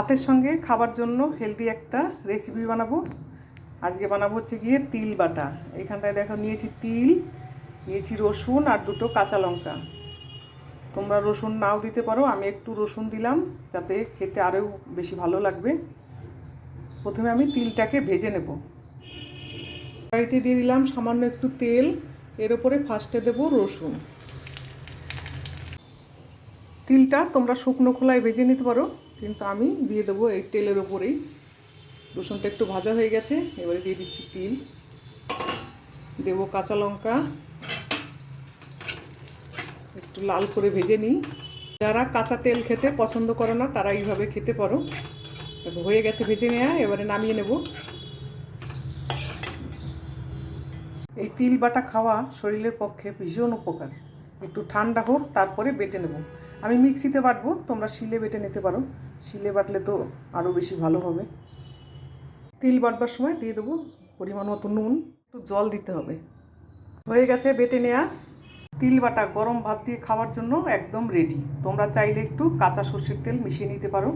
ভাতের সঙ্গে খাবার জন্য হেলদি একটা রেসিপি বানাবো। আজকে বানাবো হচ্ছে গিয়ে তিল বাটা। এখানটায় দেখো নিয়েছি তিল, নিয়েছি রসুন আর দুটো কাঁচা লঙ্কা। তোমরা রসুন নাও দিতে পারো, আমি একটু রসুন দিলাম যাতে খেতে আরও বেশি ভালো লাগবে। প্রথমে আমি তিলটাকে ভেজে নেব। কড়াইতে দিয়ে দিলাম সামান্য একটু তেল, এর ওপরে ফার্স্টে দেবো রসুন। তিলটা তোমরা শুকনো খোলায় ভেজে নিতে পারো, কিন্তু আমি দিয়ে দেবো এই তেলের ওপরেই। রসুনটা একটু ভাজা হয়ে গেছে, এবারে দিয়ে দিচ্ছি তিল, দেবো কাঁচা লঙ্কা, একটু লাল করে ভেজে নিই। যারা কাঁচা তেল খেতে পছন্দ করো না তারা এইভাবে খেতে পারো। দেখো হয়ে গেছে ভেজে নেওয়া, এবারে নামিয়ে নেব। এই তিল বাটা খাওয়া শরীরের পক্ষে ভীষণ উপকার। একটু ঠান্ডা হোক তারপরে বেটে নেব। আমি মিক্সিতে বাটবো, তোমরা শিলে বেটে নিতে পারো। শিলে বাটলে তো আরও বেশি ভালো হবে। তিল বাটবার সময় দিয়ে দেবো পরিমাণ মতো নুন, একটু জল দিতে হবে। হয়ে গেছে বেটে নেওয়া। তিল বাটা গরম ভাত দিয়ে খাওয়ার জন্য একদম রেডি। তোমরা চাইলে একটু কাঁচা সর্ষের তেল মিশিয়ে নিতে পারো।